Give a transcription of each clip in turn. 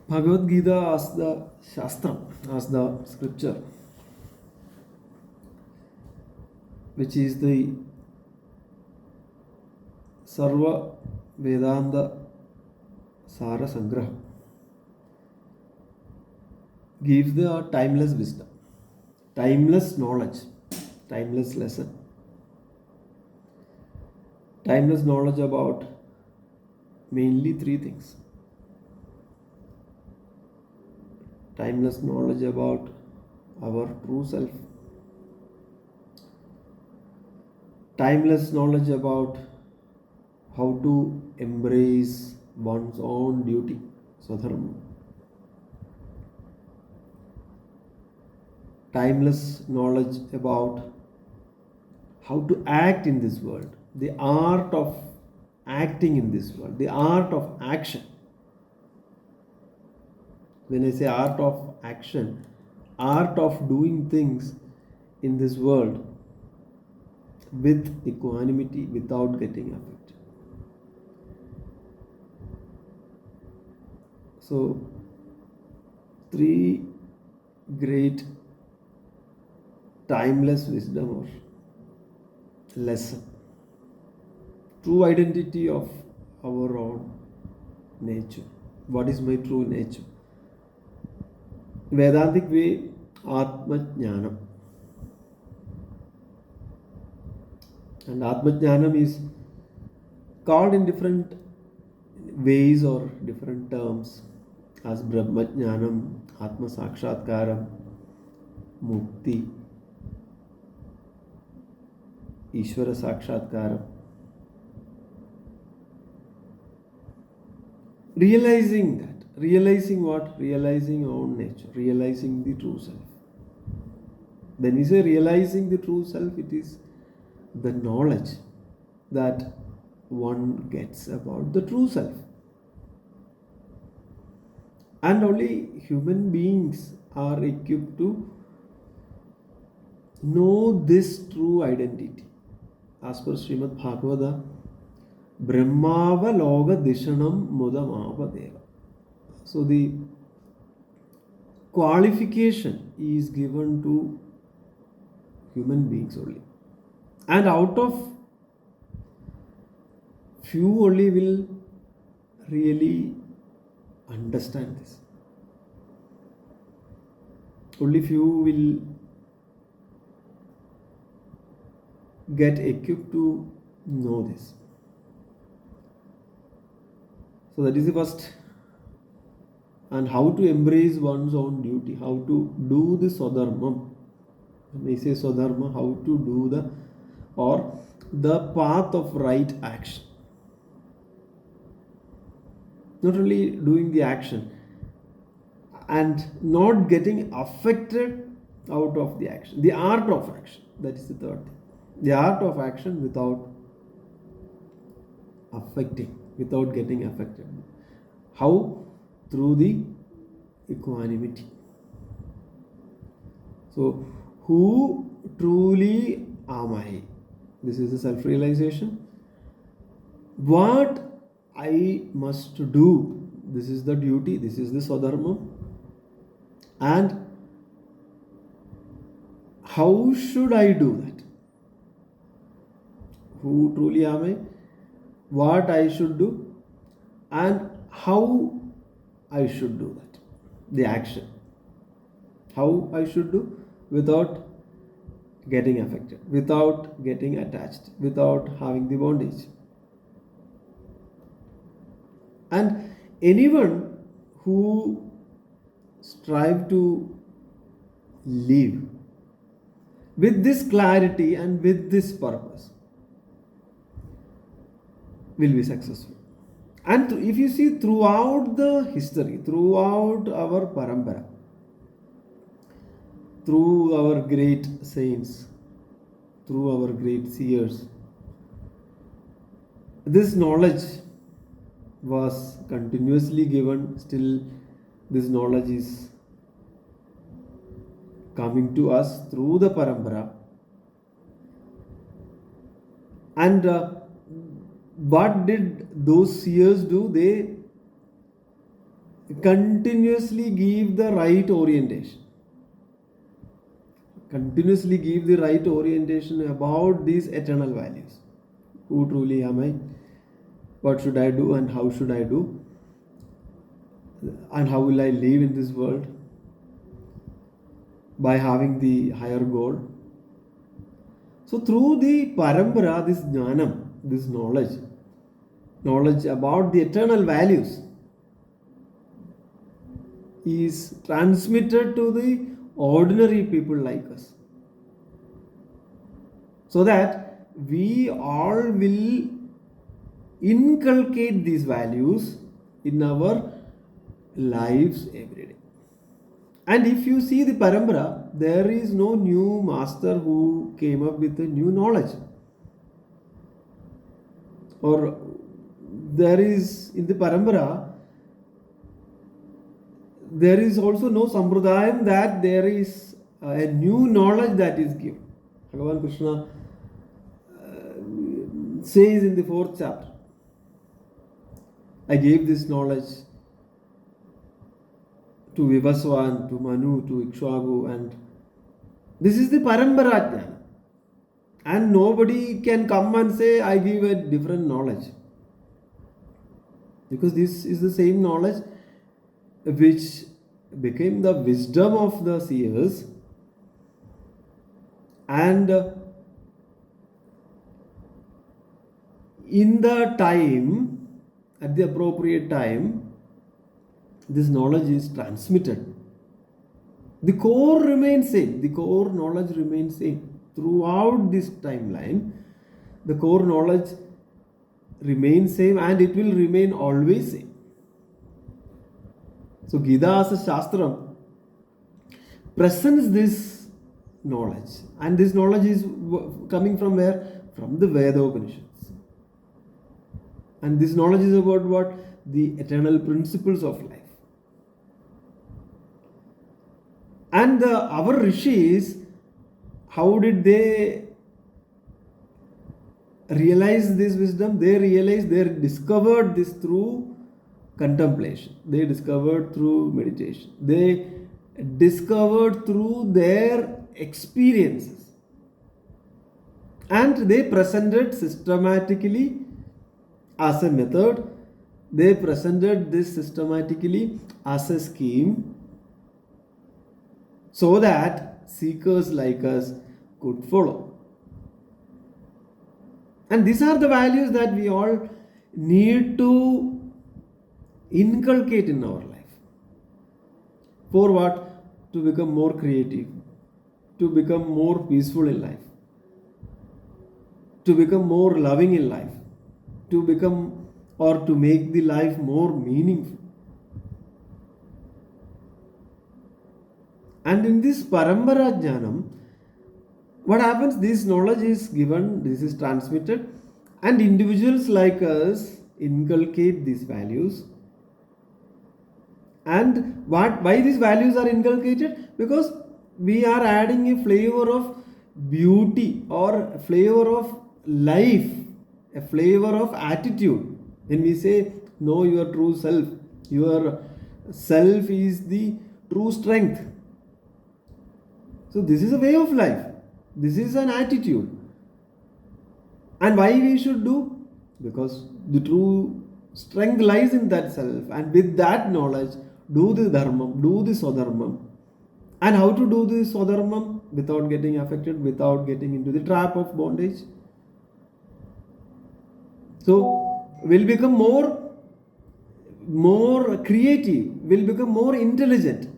Bhagavad Gita as the Shastra, as the scripture, which is the Sarva Vedanta Sara Sangraha, gives the timeless wisdom, timeless knowledge, timeless lesson, timeless knowledge about mainly three things. Timeless knowledge about our true self, timeless knowledge about how to embrace one's own duty, swadharma, timeless knowledge about how to act in this world, the art of acting in this world, the art of action. When I say art of action, art of doing things in this world with equanimity, without getting affected. So, three great timeless wisdom or lesson. True identity of our own nature. What is my true nature? Vedantic way, Atma Jnanam. And Atma Jnanam is called in different ways or different terms as Brahma Jnanam, Atma Sakshatkaram, Mukti, Ishvara Sakshatkaram. Realizing that. Realizing what? Realizing our own nature, realizing the true self. When we say realizing the true self, it is the knowledge that one gets about the true self. And only human beings are equipped to know this true identity. As per Srimad Bhagavata, Brahmava Loga Dishanam Mudamava Deva. So the qualification is given to human beings only. And out of few only will really understand this. Only few will get equipped to know this. So that is the first. And how to embrace one's own duty, how to do the swadharma. When we say swadharma, how to do the path of right action. Not only doing the action and not getting affected out of the action. The art of action, that is the third thing. The art of action without affecting, without getting affected. How? Through the equanimity. So, who truly am I? This is the self-realization. What I must do, this is the duty, this is the swadharma. And how should I do that? Who truly am I? What I should do? And how I should do that. The action. How I should do without getting affected, without getting attached, without having the bondage. And anyone who strive to live with this clarity and with this purpose will be successful. And if you see throughout the history, throughout our parampara, through our great saints, through our great seers, this knowledge was continuously given. Still, this knowledge is coming to us through the parampara. And what did those seers do? They continuously give the right orientation. Continuously give the right orientation about these eternal values. Who truly am I? What should I do and how should I do? And how will I live in this world? By having the higher goal. So through the parampara, this jnanam, this knowledge about the eternal values is transmitted to the ordinary people like us, so that we all will inculcate these values in our lives every day. And if you see the parampara, there is no new master who came up with a new knowledge. Or there is in the parampara, there is also no sampradayam that there is a new knowledge that is given. Bhagavan Krishna says in the 4th chapter, I gave this knowledge to Vivaswan, to Manu, to Ikshvaku, and this is the parampara jnana. And nobody can come and say, I give a different knowledge. Because this is the same knowledge which became the wisdom of the seers, and in the time, at the appropriate time, this knowledge is transmitted. The core remains same. The core knowledge remains same. Throughout this timeline, the core knowledge remains same, and it will remain always same. So Gita as a Shastram presents this knowledge, and this knowledge is coming from where? From the Veda Upanishads. And this knowledge is about what? The eternal principles of life. And our rishis, how did they realize this wisdom? They discovered this through contemplation. They discovered through meditation. They discovered through their experiences. And they presented systematically as a method. They presented this systematically as a scheme, so that seekers like us could follow. And these are the values that we all need to inculcate in our life. For what? To become more creative, to become more peaceful in life, to become more loving in life, to become or to make the life more meaningful. And in this parampara jnanam, what happens? This knowledge is given, this is transmitted, and individuals like us inculcate these values. And why these values are inculcated? Because we are adding a flavor of beauty or a flavor of life, a flavor of attitude. When we say, know your true your self is the true strength. So this is a way of life. This is an attitude. And why we should do? Because the true strength lies in that self. And with that knowledge, do the dharmam, do the swadharmam. And how to do the swadharmam? Without getting affected, without getting into the trap of bondage. So we'll become more creative, we'll become more intelligent.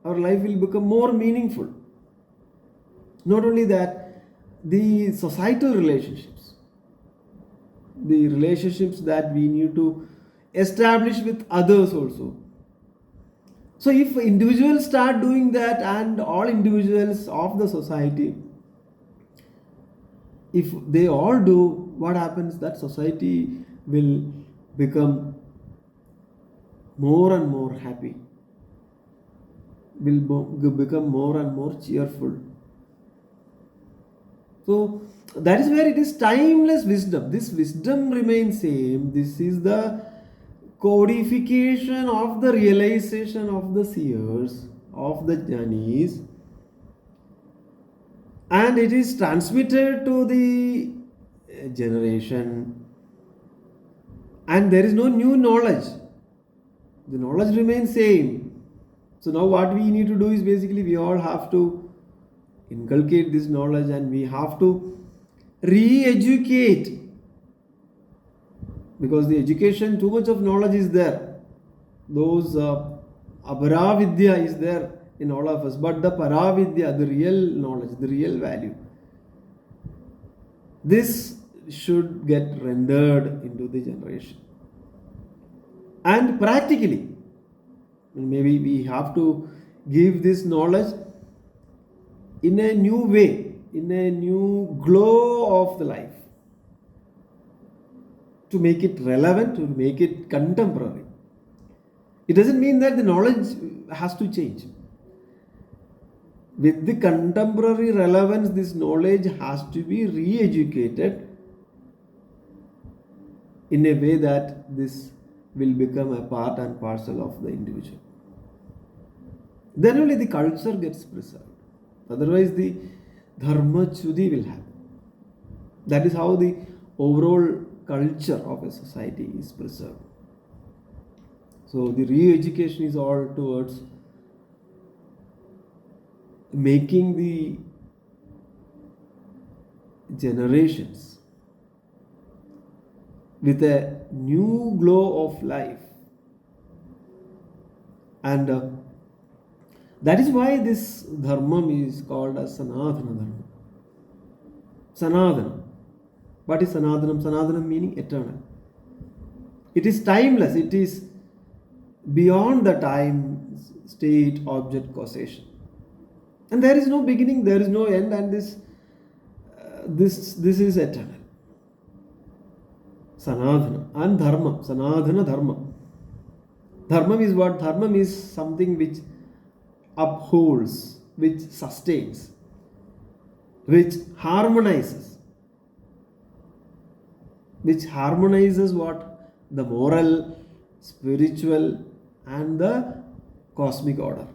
Our life will become more meaningful. Not only that, the societal relationships, the relationships that we need to establish with others also. So if individuals start doing that, and all individuals of the society, if they all do, what happens? That society will become more and more happy, will become more and more cheerful. So that is where it is timeless wisdom. This wisdom remains same. This is the codification of the realization of the seers, of the jnanis, and it is transmitted to the generation, and there is no new knowledge. The knowledge remains same. So now what we need to do is basically we all have to inculcate this knowledge, and we have to re-educate, because the education, too much of knowledge is there. Those aparavidya is there in all of us, but the paravidya, the real knowledge, the real value, this should get rendered into the generation. And practically, maybe we have to give this knowledge in a new way, in a new glow of the life, to make it relevant, to make it contemporary. It doesn't mean that the knowledge has to change. With the contemporary relevance, this knowledge has to be re-educated in a way that this will become a part and parcel of the individual. Then only the culture gets preserved. Otherwise, the dharma chudi will happen. That is how the overall culture of a society is preserved. So the re-education is all towards making the generations with a new glow of life. And that is why this dharma is called as Sanatana Dharma. Sanatana. What is Sanatanam? Sanatanam meaning eternal. It is timeless. It is beyond the time, state, object, causation. And there is no beginning, there is no end, and this is eternal. Sanadhana and dharma. Sanadhana dharma. Dharma is what? Dharma is something which upholds, which sustains, which harmonizes. Which harmonizes what? The moral, spiritual, and the cosmic order.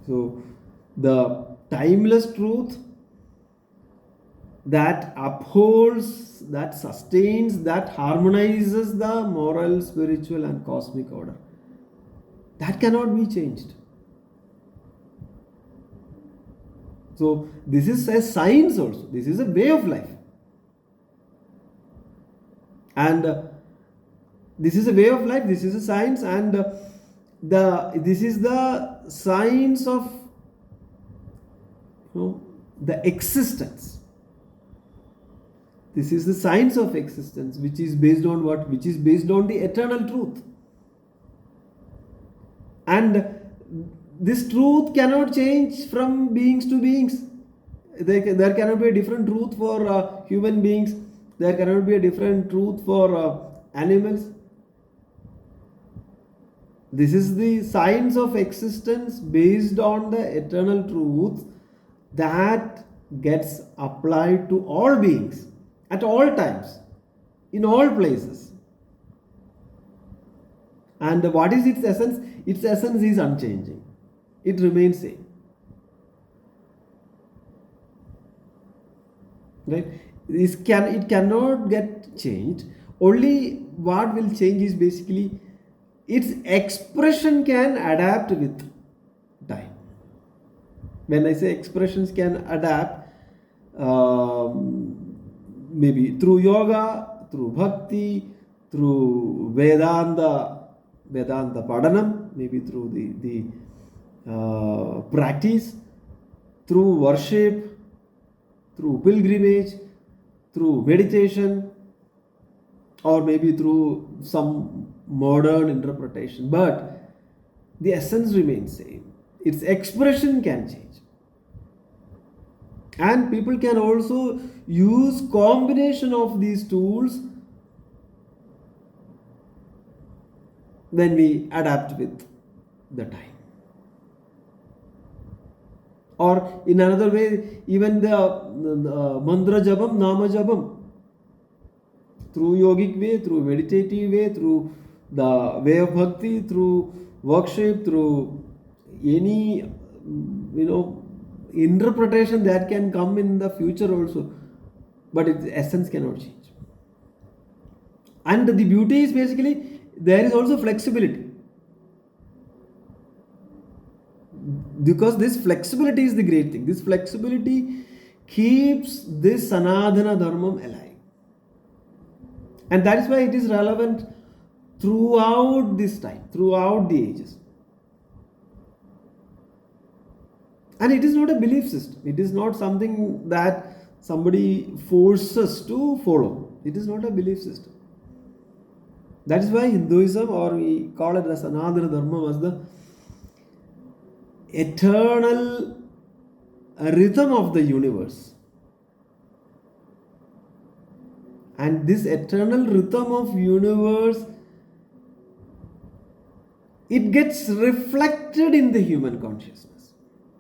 So the timeless truth that upholds, that sustains, that harmonizes the moral, spiritual, and cosmic order, that cannot be changed. So this is a science also. This is a way of life. And this is a way of life, this is a science, and this is the science of the existence. This is the science of existence, which is based on what? Which is based on the eternal truth. And this truth cannot change from beings to beings. There cannot be a different truth for human beings. There cannot be a different truth for animals. This is the science of existence based on the eternal truth that gets applied to all beings at all times, in all places. And what is its essence? Its essence is unchanging. It remains same. Right? It cannot get changed. Only what will change is basically its expression can adapt with time. When I say expressions can adapt, maybe through yoga, through bhakti, through Vedanta Padanam, maybe through the practice, through worship, through pilgrimage, through meditation, or maybe through some modern interpretation. But the essence remains same. Its expression can change. And people can also use combination of these tools when we adapt with the time. Or in another way, even the mantra jabam, nama jabam. through yogic way, through meditative way, through the way of bhakti, through worship, through any interpretation that can come in the future also, but its essence cannot change. And the beauty is basically there is also flexibility, because this flexibility is the great thing. This flexibility keeps this Sanatana Dharmam alive, and that is why it is relevant throughout this time, throughout the ages. And it is not a belief system. It is not something that somebody forces to follow. It is not a belief system. That is why Hinduism, or we call it as Sanatana Dharma, was the eternal rhythm of the universe. And this eternal rhythm of universe, it gets reflected in the human consciousness.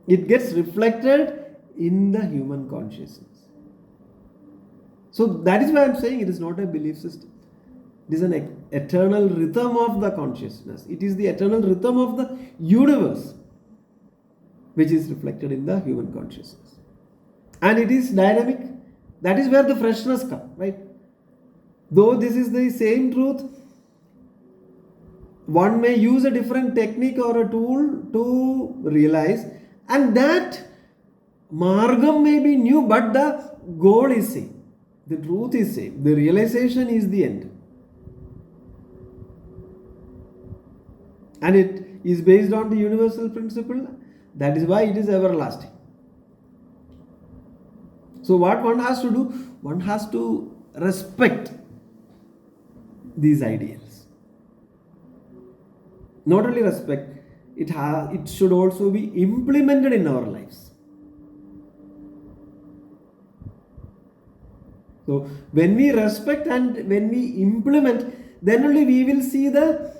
It gets reflected in the human consciousness. So that is why I am saying it is not a belief system. It is an eternal rhythm of the consciousness. It is the eternal rhythm of the universe, which is reflected in the human consciousness. And it is dynamic. That is where the freshness comes, right? Though this is the same truth, one may use a different technique or a tool to realize, and that margam may be new, but the goal is same. The truth is same. The realization is the end. And it is based on the universal principle. That is why it is everlasting. So what one has to do? One has to respect these ideals. Not only respect, it should also be implemented in our lives. So when we respect and when we implement, then only we will see the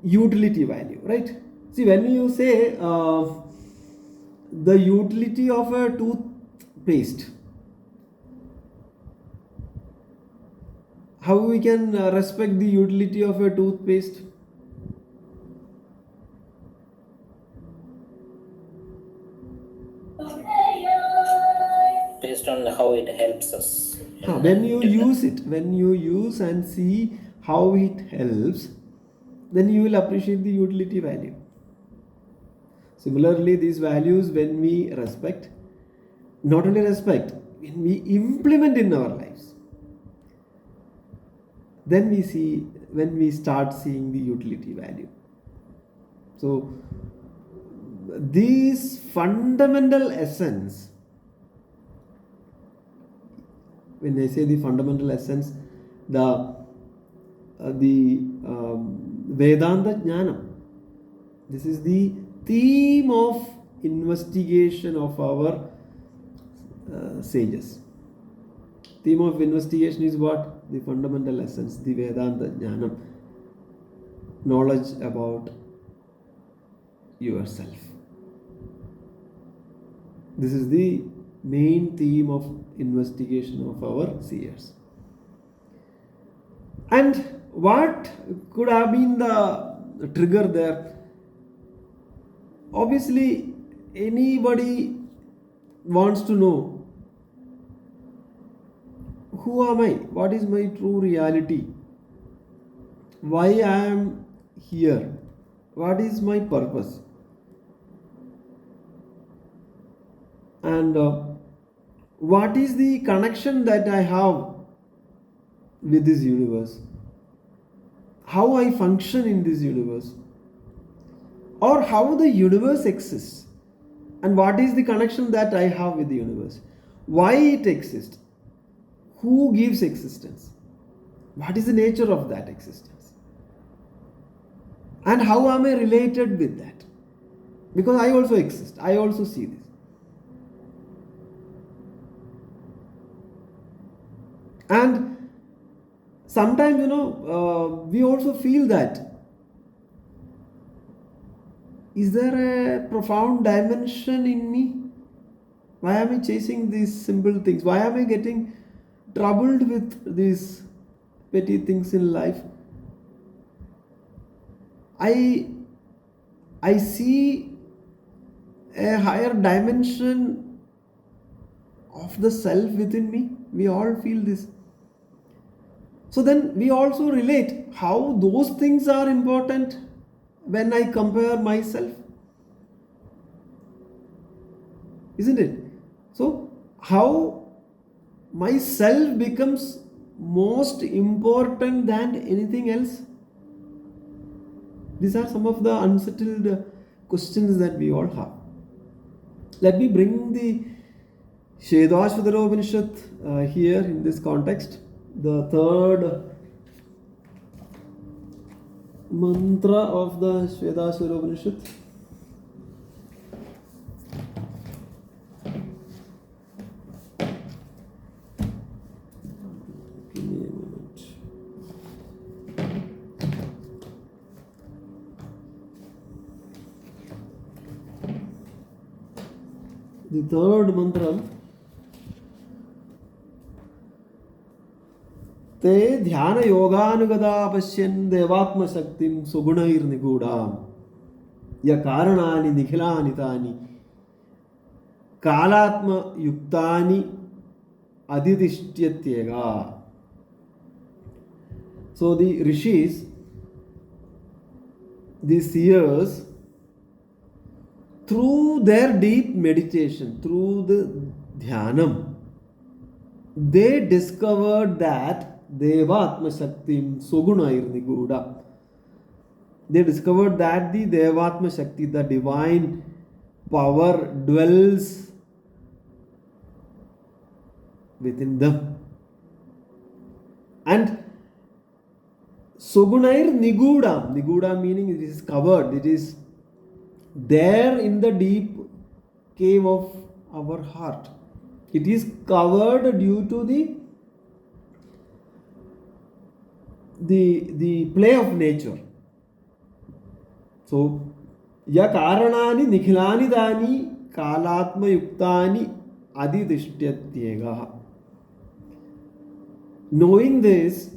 utility value, right? See, when you say the utility of a toothpaste, how we can respect the utility of a toothpaste? Based on how it helps us. When you use it, when you use and see how it helps, then you will appreciate the utility value. Similarly, these values, when we respect, not only respect, when we implement in our lives, then when we start seeing the utility value. So these fundamental essence, when I say the fundamental essence, the Vedanta Jnanam, this is the theme of investigation of our sages. Theme of investigation is what? The fundamental essence, the Vedanta Jnanam, knowledge about yourself. This is the main theme of investigation of our seers. And what could have been the trigger there? Obviously, anybody wants to know, who am I? What is my true reality? Why I am here? What is my purpose? And what is the connection that I have with this universe? How I function in this universe? Or how the universe exists? And what is the connection that I have with the universe? Why it exists? Who gives existence? What is the nature of that existence? And how am I related with that? Because I also exist. I also see this. And sometimes, we also feel that, is there a profound dimension in me? Why am I chasing these simple things? Why am I getting troubled with these petty things in life, I I see a higher dimension of the self within me. We all feel this. So then we also relate how those things are important when I compare myself, isn't it? So, how myself becomes most important than anything else? These are some of the unsettled questions that we all have. Let me bring the Shvedashvatara Upanishad here in this context. The third mantra of the Shvedashvatara Upanishad. Give me a moment. The third mantra. ते ध्यान योगानुगता पश्यन् देवात्म शक्तिं सुगुणैर्निगूढां य कारणानि निखिलानि तानि कालात्म युक्तानि अधितिष्ठत्येगा. So the rishis, the seers, through their deep meditation, through the dhyanam, they discovered that Devatma Shaktim Sugunair Niguda. They discovered that the Devatma Shakti, the divine power, dwells within them. And Sugunair Niguda, Niguda meaning it is covered, it is there in the deep cave of our heart. It is covered due to the play of nature. So, ya karanani nikhilani dani kalatma yuktani adidishtyatyegaha. Knowing this,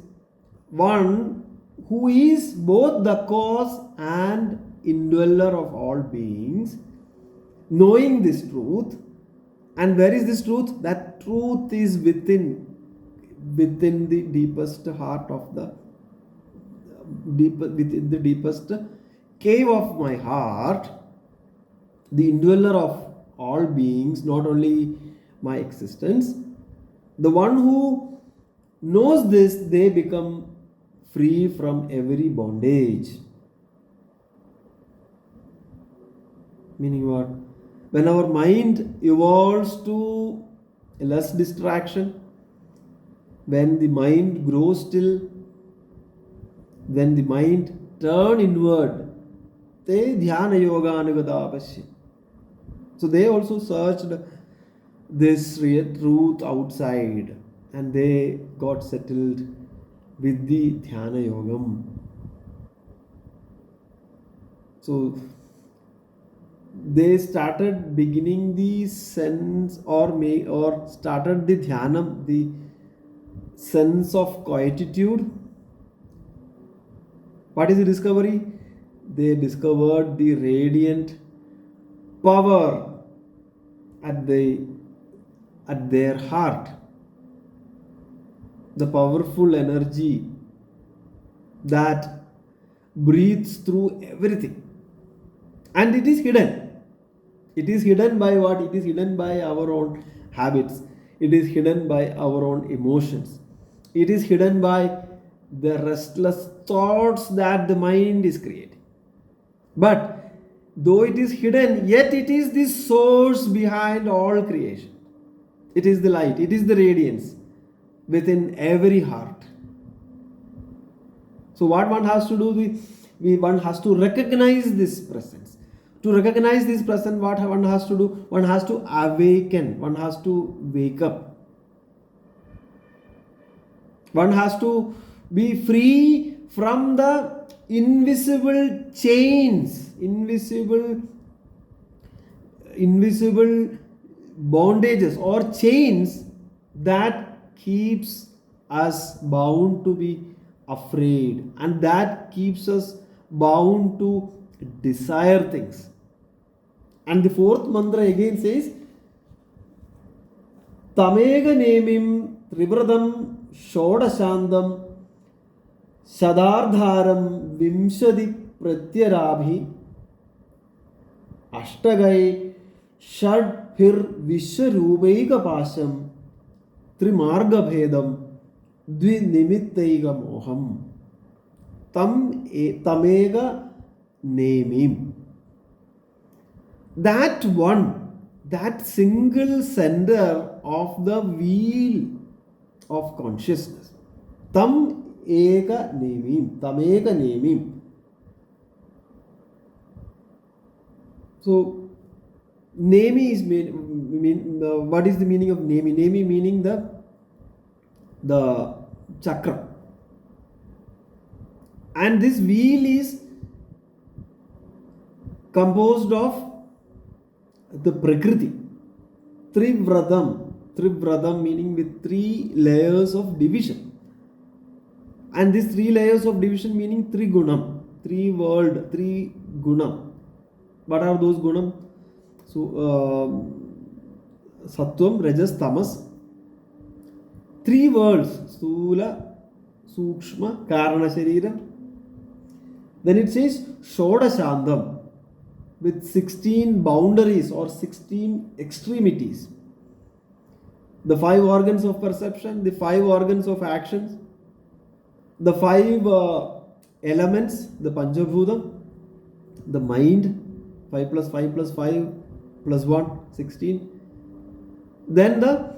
one who is both the cause and indweller of all beings, knowing this truth, and where is this truth? That truth is within the deepest heart of within the deepest cave of my heart, the indweller of all beings, not only my existence. The one who knows this, they become free from every bondage. Meaning what? When our mind evolves to less distraction, when the mind grows still, when the mind turn inward, they dhyana yoga anugata pasya. So they also searched this real truth outside and they got settled with the dhyana yogam. So they started beginning the sense or started the dhyanam, the sense of quietude. What is the discovery? They discovered the radiant power at their heart, the powerful energy that breathes through everything, and it is hidden. It is hidden by what? It is hidden by our own habits. It is hidden by our own emotions. It is hidden by the restless thoughts that the mind is creating. But though it is hidden, yet it is the source behind all creation. It is the light, it is the radiance within every heart. So what one has to do, one has to recognize this presence. To recognize this presence, what one has to do? One has to awaken, one has to wake up. One has to be free from the invisible chains, invisible bondages or chains that keeps us bound to be afraid, and that keeps us bound to desire things. And the fourth mantra again says, Tamega nemim trivradam shodashandam Shadardharam Vimshadi Pratyarabhi Ashtagai Shadphir Vishwarupaika Pasham Trimarga Bhedam Dvinimittaiga Moham Tamega Nemim. That one, that single center of the wheel of consciousness. Tamega Nemim. So, Nemi is what is the meaning of Nemi? Nemi meaning the chakra. And this wheel is composed of the Prakriti. Trivradam meaning with 3 layers of division. And these 3 layers of division meaning Trigunam, 3 world, 3 gunam. What are those gunam? So, Sattvam, Rajas, Tamas. 3 worlds, Sthula, Sukshma, Karana Shariram. Then it says Shodashandam with 16 boundaries or 16 extremities. The 5 organs of perception, the 5 organs of actions, the 5 elements, the Panchabhutam, the mind, 5 plus 5 plus 5 plus 1, 16. Then the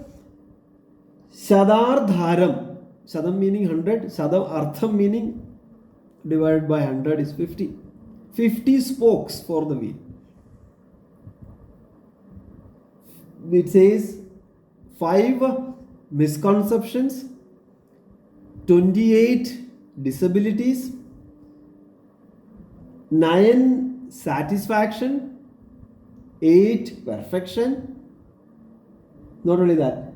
Shadardharam, Shadam meaning 100, Shadam Artham meaning divided by 100 is 50. 50 spokes for the wheel. It says 5 misconceptions, 28 disabilities, 9 satisfaction, 8 perfection. Not only that,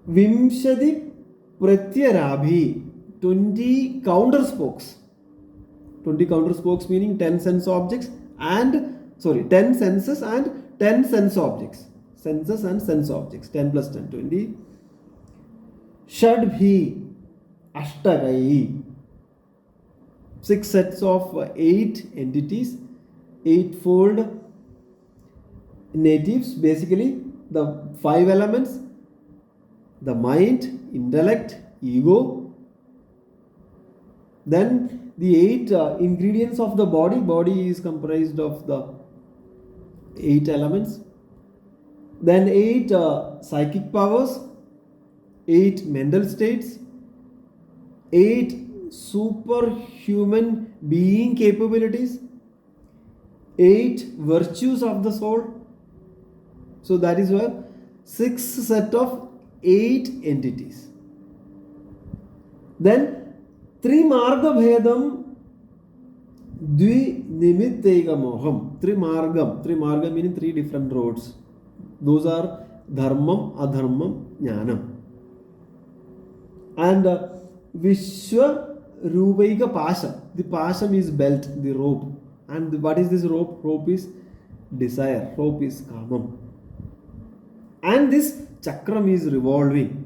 Vimshadi Pratyarabhi, 20 counter spokes. 20 counter spokes meaning 10 sense objects and 10 senses and 10 sense objects. Senses and sense objects. 10 plus 10, 20. Shadbhi Ashtagai, 6 sets of 8 entities, 8-fold natives, basically the 5 elements, the mind, intellect, ego. Then the 8 ingredients of the body. Body is comprised of the 8 elements. Then 8 psychic powers, 8 mental states, 8 superhuman being capabilities, 8 virtues of the soul. So that is why 6 set of 8 entities. Then Trimarga Bhedam Dvinimittaiga Moham. Trimarga meaning 3 different roads. Those are Dharmam, Adharmam, Jnanam. And Vishwa Rupaika Pasham. The Pasham is belt, the rope. And what is this rope? Rope is desire. Rope is Kamam. And this chakram is revolving.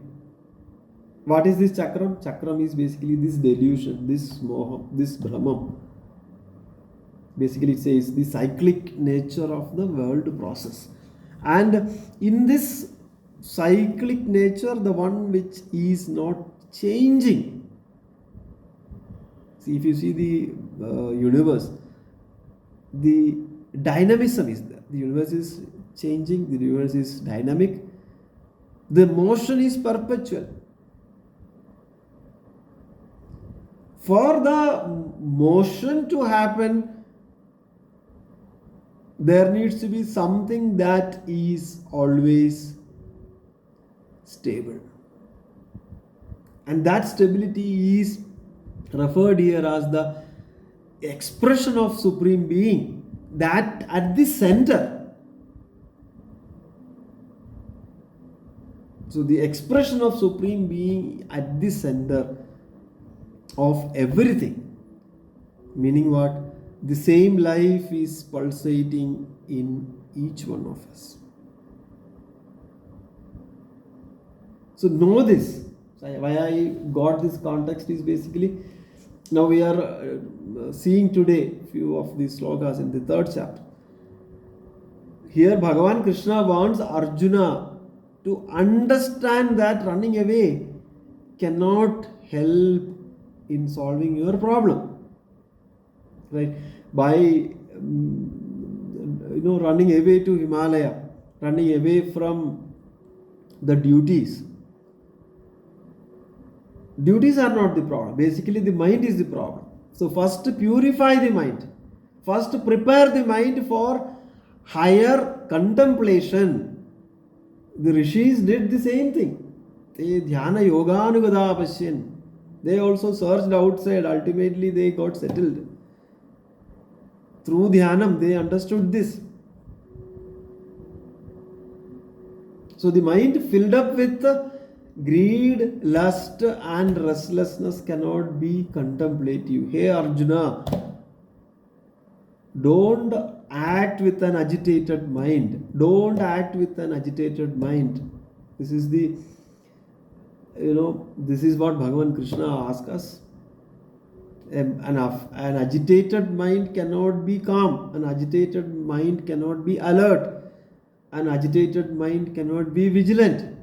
What is this chakram? Chakram is basically this delusion, this moha, this brahmam. Basically it says the cyclic nature of the world process. And in this cyclic nature, the one which is not changing. See, if you see the universe, the dynamism is there. The universe is changing, the universe is dynamic. The motion is perpetual. For the motion to happen, there needs to be something that is always stable. And that stability is referred here as the expression of Supreme Being, that at the center. So the expression of Supreme Being at the center of everything. Meaning what? The same life is pulsating in each one of us. So know this. So why I got this context is basically, now we are seeing today few of these slokas in the third chapter. Here Bhagavan Krishna wants Arjuna to understand that running away cannot help in solving your problem. Right? By running away to Himalaya, running away from the duties. Duties are not the problem. Basically, the mind is the problem. So first purify the mind. First prepare the mind for higher contemplation. The rishis did the same thing. They dhyana yoganugada pasyan. They also searched outside. Ultimately, they got settled. Through dhyanam, they understood this. So the mind filled up with greed, lust, and restlessness cannot be contemplative. Hey Arjuna, don't act with an agitated mind. Don't act with an agitated mind. This is the, this is what Bhagavan Krishna asks us. An agitated mind cannot be calm. An agitated mind cannot be alert. An agitated mind cannot be vigilant.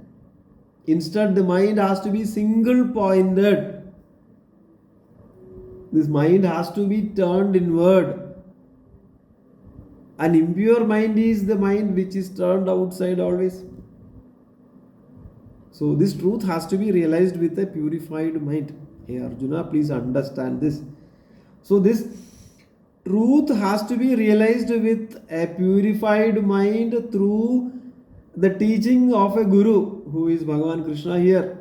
Instead, the mind has to be single pointed. This mind has to be turned inward. An impure mind is the mind which is turned outside always. So this truth has to be realized with a purified mind. Hey Arjuna, please understand this. So this truth has to be realized with a purified mind through the teaching of a guru, who is Bhagavan Krishna here,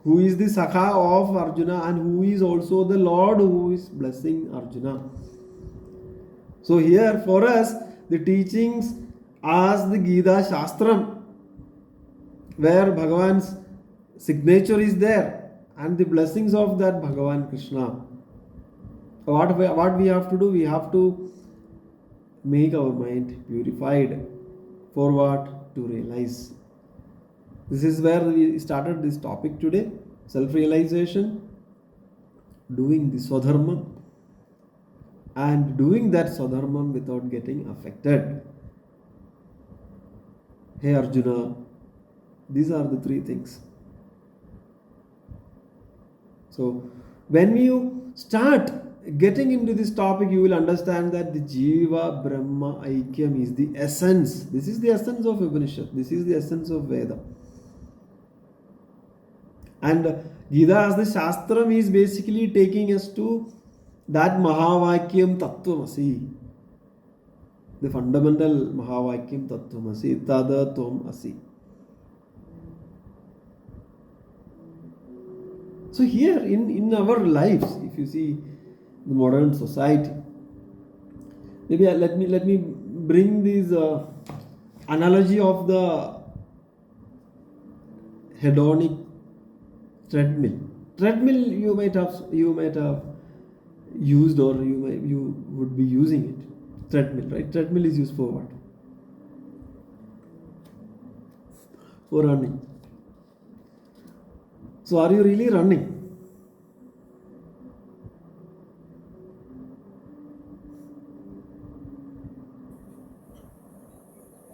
who is the Sakha of Arjuna and who is also the Lord who is blessing Arjuna. So here for us, the teachings as the Gita Shastram, where Bhagavan's signature is there, and the blessings of that Bhagavan Krishna. What we have to do? We have to make our mind purified. For what? To realize. This is where we started this topic today. Self-realization, doing the Swadharma, and doing that Swadharma without getting affected. Hey Arjuna, these are the three things. So when you start getting into this topic, you will understand that the Jiva Brahma Aikyam is the essence. This is the essence of Upanishad. This is the essence of Veda. And Gita as the Shastram is basically taking us to that Mahavakyam Tattvamasi. The fundamental Mahavakyam Tattvamasi. Tada Tvam Asi. So here in our lives, if you see the modern society, maybe let me bring this analogy of the hedonic treadmill. Treadmill you might have used, or you would be using it. Treadmill, right? Treadmill is used for what? For running. So are you really running?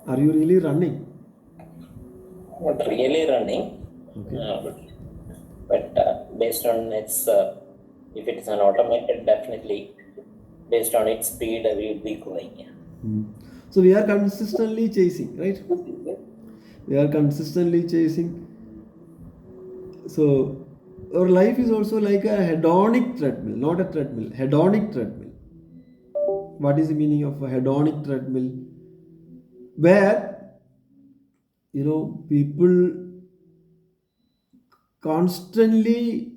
Are you really running? Not really running, Okay. but based on its, if it is an automated, definitely based on its speed, we will be going. So we are consistently chasing, right? We are consistently chasing. So our life is also like a hedonic treadmill, not a treadmill. Hedonic treadmill. What is the meaning of a hedonic treadmill? Where people constantly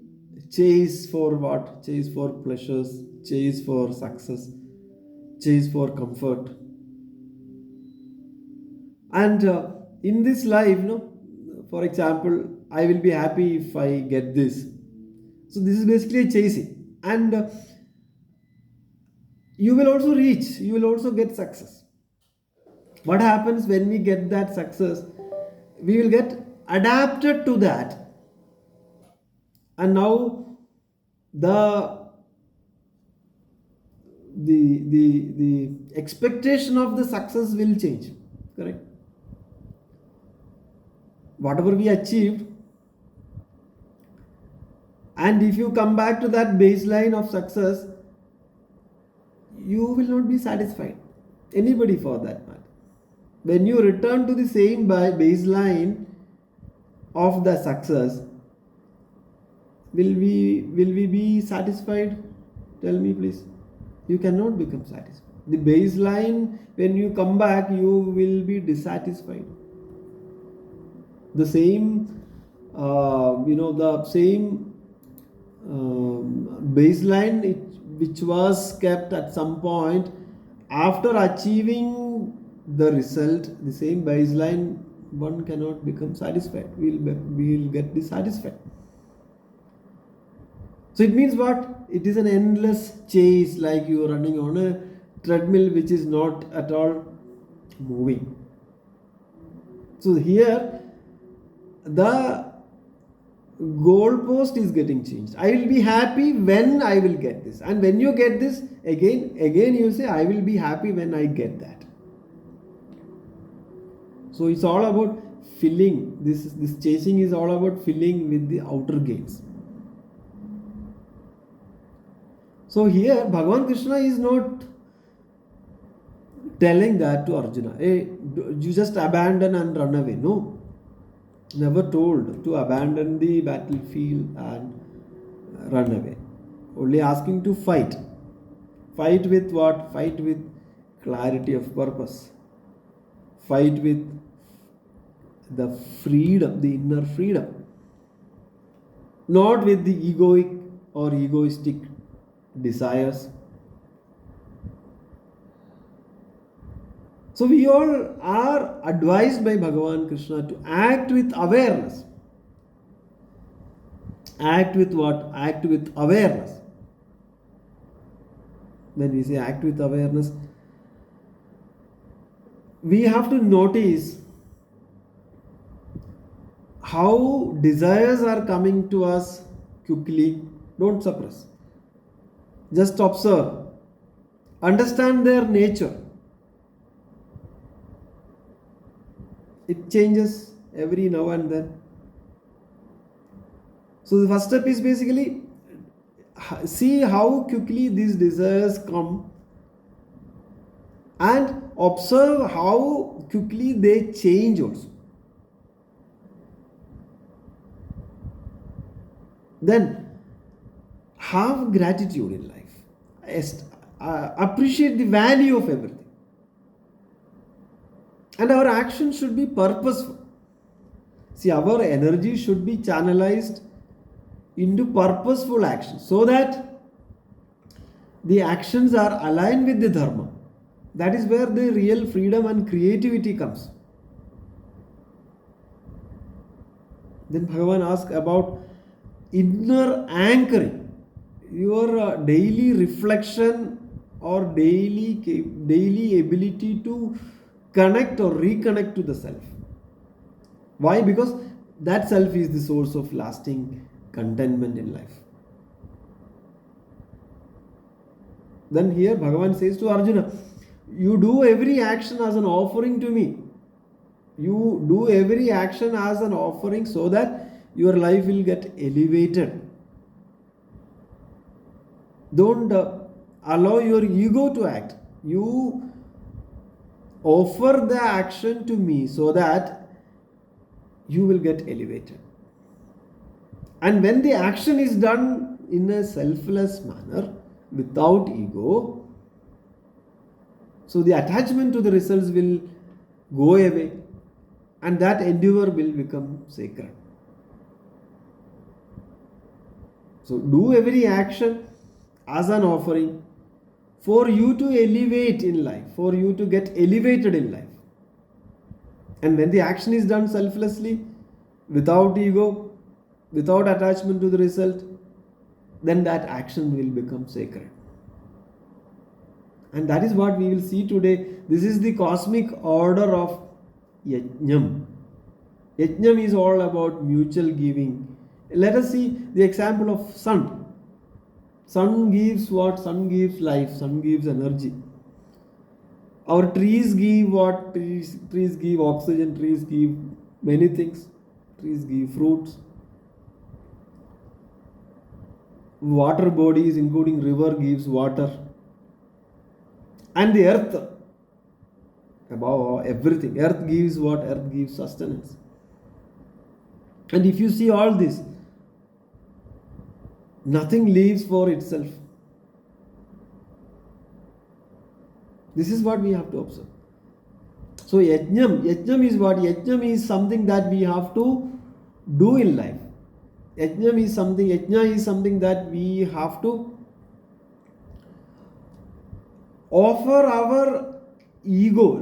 chase for what? Chase for pleasures, chase for success, chase for comfort. And in this life, no, for example, I will be happy if I get this. So this is basically a chasing, and you will also reach, you will also get success. What happens when we get that success? We will get adapted to that, and now the the expectation of the success will change. Correct? Whatever we achieved, and if you come back to that baseline of success, you will not be satisfied. Anybody for that matter. When you return to the same baseline of the success, will we be satisfied? Tell me please. You cannot become satisfied. The baseline, when you come back, you will be dissatisfied. The same, the same baseline which was kept at some point, after achieving the result, the same baseline, one cannot become satisfied. We'll get dissatisfied. So it means what? It is an endless chase, like you are running on a treadmill which is not at all moving. So here the goalpost is getting changed. I will be happy when I will get this, and when you get this, again you say, I will be happy when I get that. So it's all about filling. This chasing is all about filling with the outer gates. So here Bhagavan Krishna is not telling that to Arjuna, hey, you just abandon and run away. No. Never told to abandon the battlefield and run away. Only asking to fight. Fight with what? Fight with clarity of purpose. Fight with the freedom, the inner freedom. Not with the egoic or egoistic desires. So we all are advised by Bhagavan Krishna to act with awareness. Act with what? Act with awareness. When we say act with awareness, we have to notice how desires are coming to us quickly. Don't suppress. Just observe. Understand their nature. It changes every now and then. So the first step is basically see how quickly these desires come and observe how quickly they change also. Then have gratitude in life. Appreciate the value of everything. And our action should be purposeful. See, our energy should be channelized into purposeful action so that the actions are aligned with the dharma. That is where the real freedom and creativity comes. Then Bhagavan asks about inner anchoring, your daily reflection or daily ability to connect or reconnect to the self. Why? Because that self is the source of lasting contentment in life. Then here Bhagavan says to Arjuna, you do every action as an offering to me. You do every action as an offering so that your life will get elevated. Don't allow your ego to act. You offer the action to me so that you will get elevated. And when the action is done in a selfless manner, without ego, so the attachment to the results will go away and that endeavor will become sacred. So do every action as an offering for you to elevate in life, for you to get elevated in life. And when the action is done selflessly, without ego, without attachment to the result, then that action will become sacred. And that is what we will see today. This is the cosmic order of Yajnam. Yajnam is all about mutual giving. Let us see the example of sun. Sun gives what? Sun gives life, sun gives energy. Our trees give what? Trees give oxygen, trees give many things. Trees give fruits. Water bodies, including river, gives water. And the earth, above everything, earth gives what? Earth gives sustenance. And if you see all this, nothing lives for itself. This is what we have to observe. So yajnam is what? Yajnam is something that we have to do in life. Yajna is something that we have to offer our ego,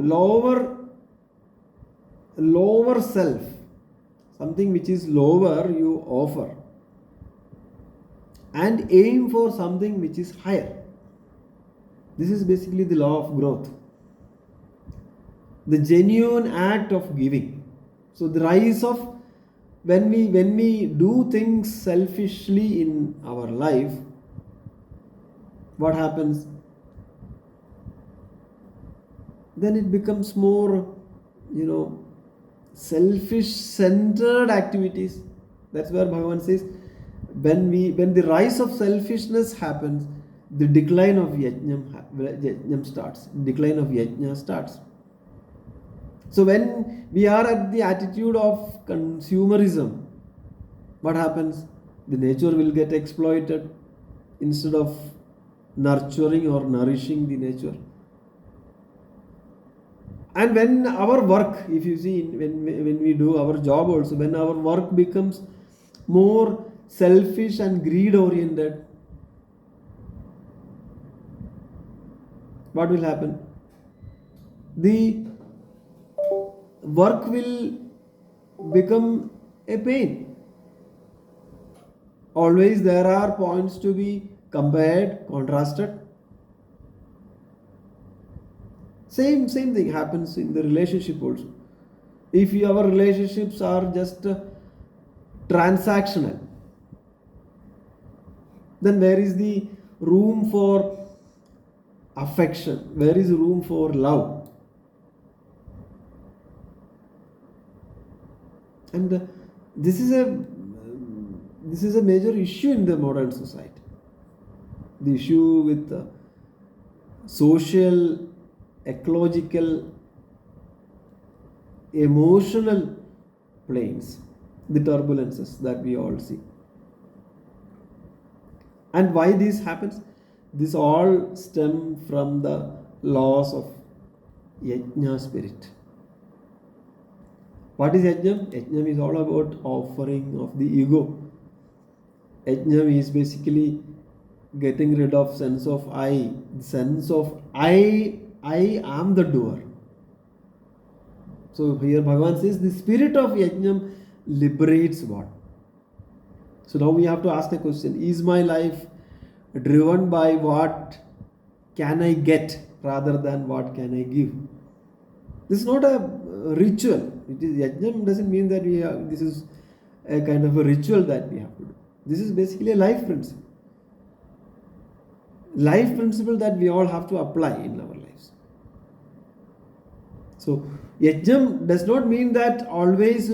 lower self. Something which is lower you offer. And aim for something which is higher. This is basically the law of growth. The genuine act of giving. So the rise of when we do things selfishly in our life, what happens? Then it becomes more, selfish centered activities. That's where Bhagavan says, when the rise of selfishness happens, the decline of yajnam starts. Decline of yajna starts. So when we are at the attitude of consumerism, what happens? The nature will get exploited instead of nurturing or nourishing the nature. And when our work, if you see, when we do our job also, when our work becomes more selfish and greed oriented, what will happen? The work will become a pain. Always there are points to be compared, contrasted. Same thing happens in the relationship also. If our relationships are just transactional, then where is the room for affection? Where is room for love? And this is a major issue in the modern society. The issue with social, ecological, emotional planes, the turbulences that we all see. And why this happens? This all stem from the laws of yajna spirit. What is yajna? Yajna is all about offering of the ego. Yajna is basically getting rid of sense of I. The sense of I am the doer. So here Bhagavan says the spirit of yajna liberates what? So now we have to ask the question, is my life driven by what can I get rather than what can I give? This is not a ritual. It is yajna doesn't mean that this is a kind of a ritual that we have to do. This is basically a life principle. Life principle that we all have to apply in our lives. So yajna does not mean that always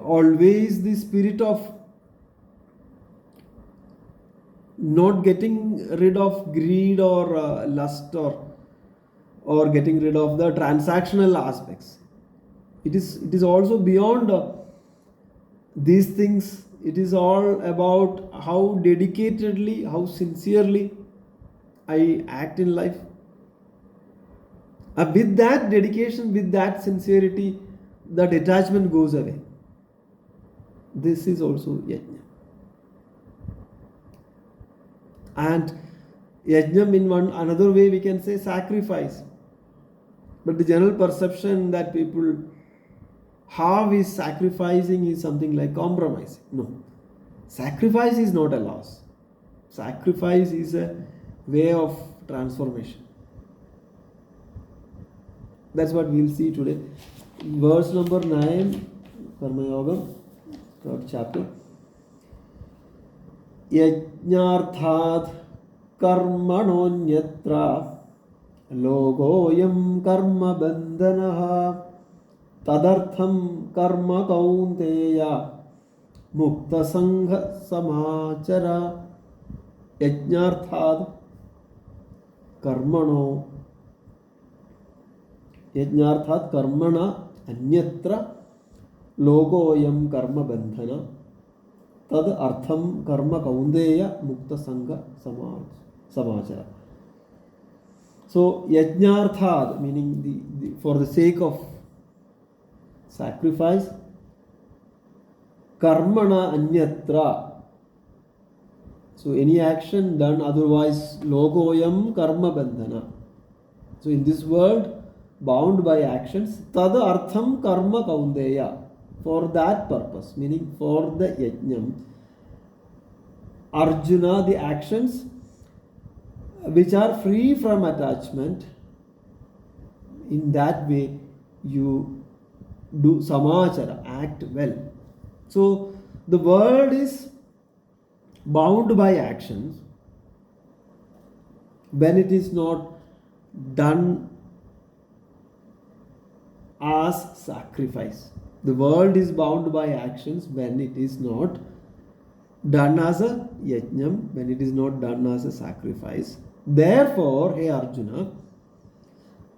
always the spirit of not getting rid of greed or lust or getting rid of the transactional aspects. It is also beyond these things. It is all about how dedicatedly, how sincerely I act in life. With that dedication, with that sincerity, the detachment goes away. This is also yajna. And yajna in another way we can say sacrifice. But the general perception that people have is sacrificing is something like compromising. No. Sacrifice is not a loss. Sacrifice is a way of transformation. That's what we'll see today. Verse number 9, Karma Yoga, third chapter. Yajnarthat karmanonyatra logoyam karma bandhanaha tadartham karma kaunteya mukta sangha samachara. Yajnarthat karmano yajnarthat karmana anyatra logoyam karma bandhana tad artham karma kaundeya mukta sangha samachara. So yajnarthat, meaning for the sake of sacrifice, karmana anyatra, so any action done otherwise, logoyam karma bandhana. So in this world, bound by actions, tad artham karma kaundeya, for that purpose, meaning for the yajnam, Arjuna, the actions which are free from attachment, in that way you do samachara, act well. So the world is bound by actions when it is not done as sacrifice. The world is bound by actions when it is not done as a yajnam, when it is not done as a sacrifice. Therefore, hey Arjuna,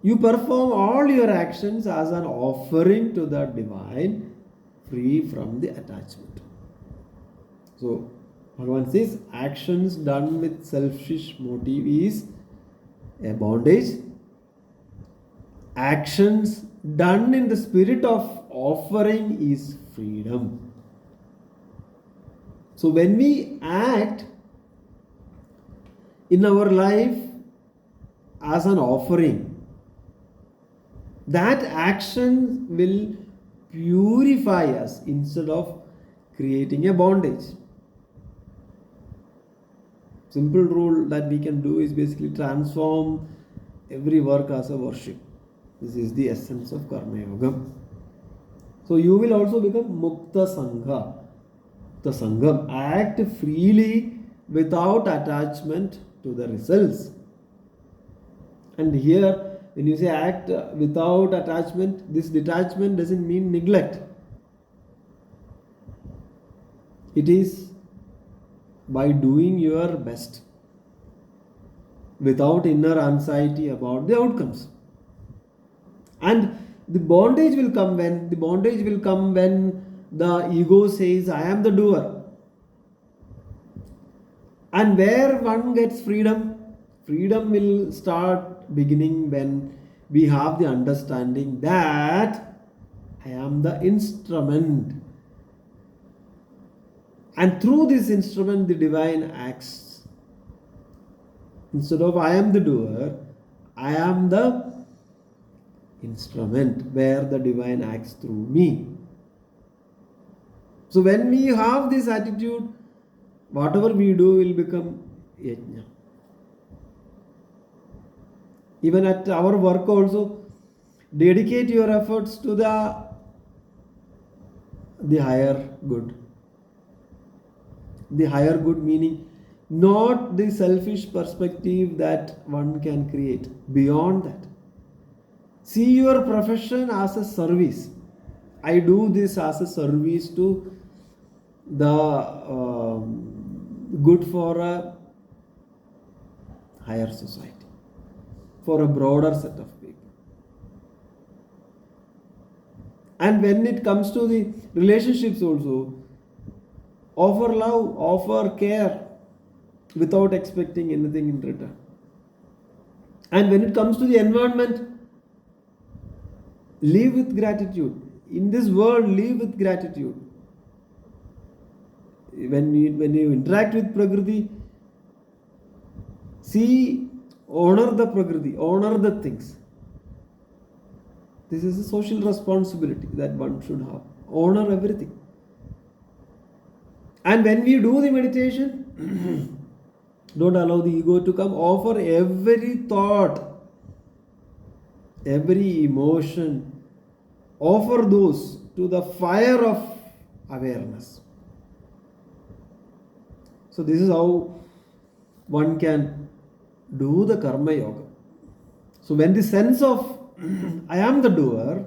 you perform all your actions as an offering to the divine, free from the attachment. So Bhagavan says actions done with selfish motive is a bondage. Actions done in the spirit of offering is freedom. So when we act in our life as an offering, that action will purify us instead of creating a bondage. Simple rule that we can do is basically transform every work as a worship. This is the essence of Karma Yoga. So you will also become Mukta Sangha. The Sangham, act freely without attachment to the results. And here, when you say act without attachment, this detachment doesn't mean neglect. It is by doing your best without inner anxiety about the outcomes. And the bondage will come when the ego says, I am the doer. And where one gets freedom will start beginning when we have the understanding that I am the instrument. And through this instrument, the divine acts. Instead of I am the doer, I am the instrument where the divine acts through me. So when we have this attitude, whatever we do will become yajna. Even at our work also, dedicate your efforts to the higher good. The higher good meaning not the selfish perspective that one can create. Beyond that, see your profession as a service. I do this as a service to the good for a higher society, for a broader set of people. And when it comes to the relationships also, offer love, offer care without expecting anything in return. And when it comes to the environment, live with gratitude. In this world, live with gratitude. When you interact with Prakriti, see, honor the Prakriti, honor the things. This is a social responsibility that one should have. Honor everything. And when we do the meditation, don't allow the ego to come. Offer every thought, every emotion, offer those to the fire of awareness. So this is how one can do the karma yoga. So when the sense of I am the doer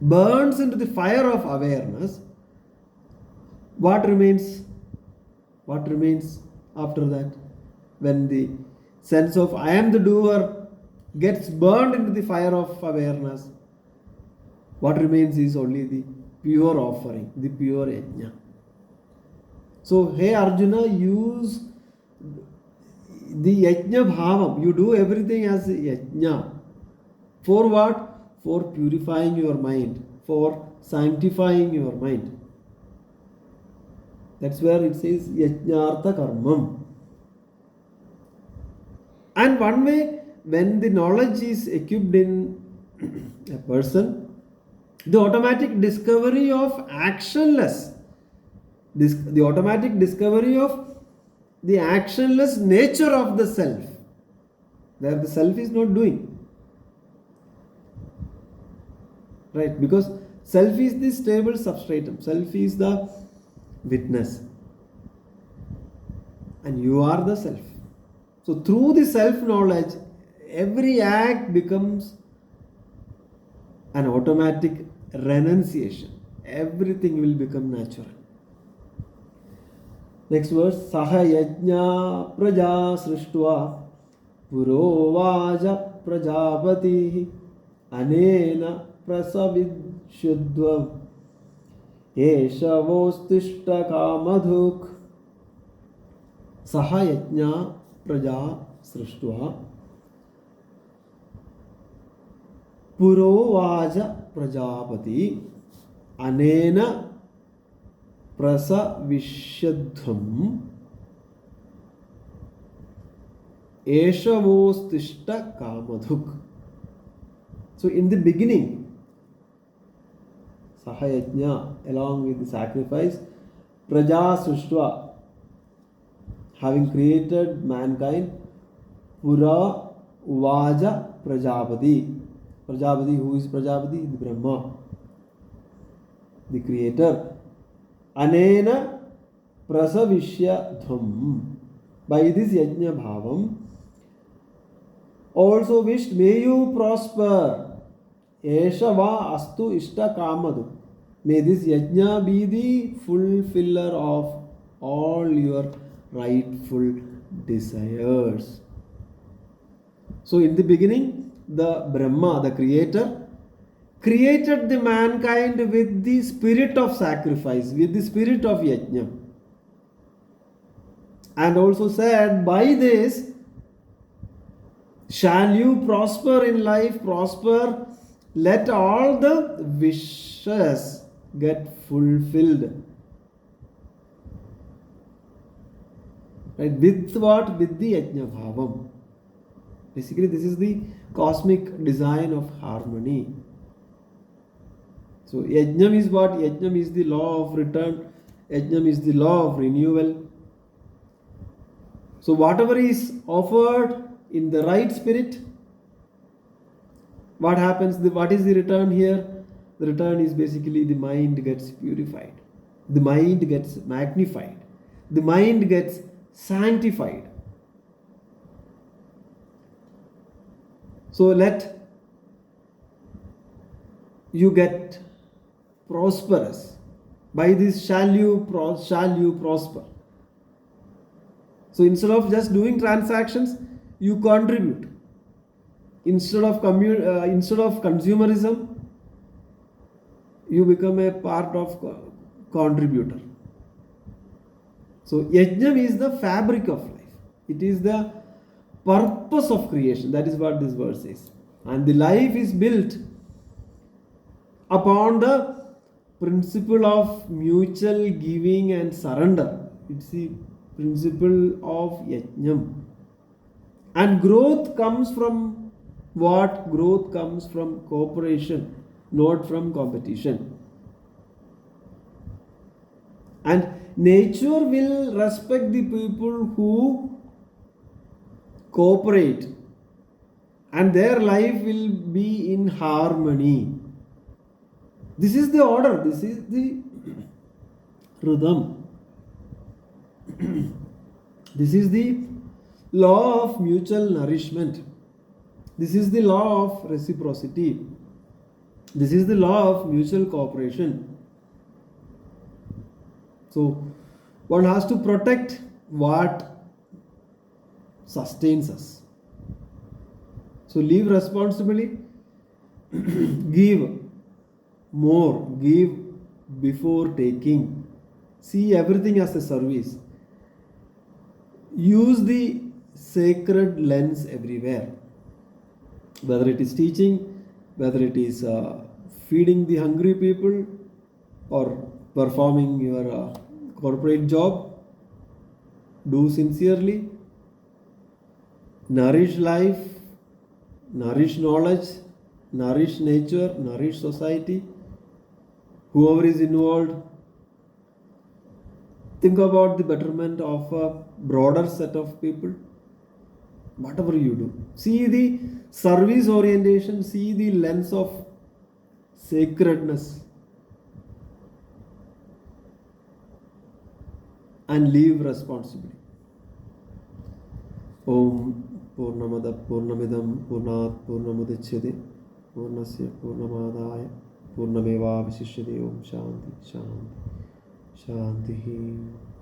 burns into the fire of awareness, what remains? What remains after that? When the sense of I am the doer gets burned into the fire of awareness, what remains is only the pure offering, the pure yajna. So, hey Arjuna, use the yajna bhavam. You do everything as yajna. For what? For purifying your mind, for sanctifying your mind. That's where it says yajnartha karmam. And one way, when the knowledge is equipped in a person, the automatic discovery of actionless, the automatic discovery of the actionless nature of the self, where the self is not doing. Right? Because self is the stable substratum, self is the witness, and you are the self. So through the self-knowledge, every act becomes an automatic renunciation. Everything will become natural. Next verse, Saha yajna praja srishtva purovaja prajapati anena prasavidshyudvam eshavostishta kamadhuk. Saha yajna praja srishtva purovaja prajapati anena prasavishyadhvam eshavostishta kamadhuk. So in the beginning, Sahayajna, along with the sacrifice, praja srishtva, having created mankind, pura uvaja prajapati. Prajapati, who is Prajapati? The Brahma, the creator. Anena prasavishyadhvam. By this yajna bhavam, also wished, may you prosper. Esha va astu ishta kamadu. May this yajna be the fulfiller of all your rightful desires. So in the beginning, the Brahma, the creator, created the mankind with the spirit of sacrifice, with the spirit of yajna. And also said, by this shall you prosper in life, prosper, let all the wishes get fulfilled. Right? With what? With the yajna bhavam. Basically, this is the cosmic design of harmony. So, yajnam is what? Yajnam is the law of return. Yajnam is the law of renewal. So, whatever is offered in the right spirit, what happens? What is the return here? The return is basically the mind gets purified. The mind gets magnified. The mind gets sanctified. So let you get prosperous. By this shall you prosper. So instead of just doing transactions, you contribute. Instead of consumerism, you become a part of contributor. So yajnam is the fabric of life. It is the purpose of creation. That is what this verse says. And the life is built upon the principle of mutual giving and surrender. It's the principle of yajnam. And growth comes from what growth comes from cooperation, not from competition. And nature will respect the people who cooperate, and their life will be in harmony. This is the order, this is the rhythm. This is the law of mutual nourishment. This is the law of reciprocity. This is the law of mutual cooperation. So, one has to protect what sustains us. So, live responsibly, give more, give before taking. See everything as a service. Use the sacred lens everywhere, whether it is teaching, whether it is feeding the hungry people, or performing your corporate job. Do sincerely, nourish life, nourish knowledge, nourish nature, nourish society, whoever is involved. Think about the betterment of a broader set of people. Whatever you do, see the service orientation, see the lens of sacredness, and live responsibly. Om Purnamada Purnamidam Purnat Purnamudachyate Purnasya Purnamadaya Purnameva Vishishyate. Om Shanti Shanti Shanti.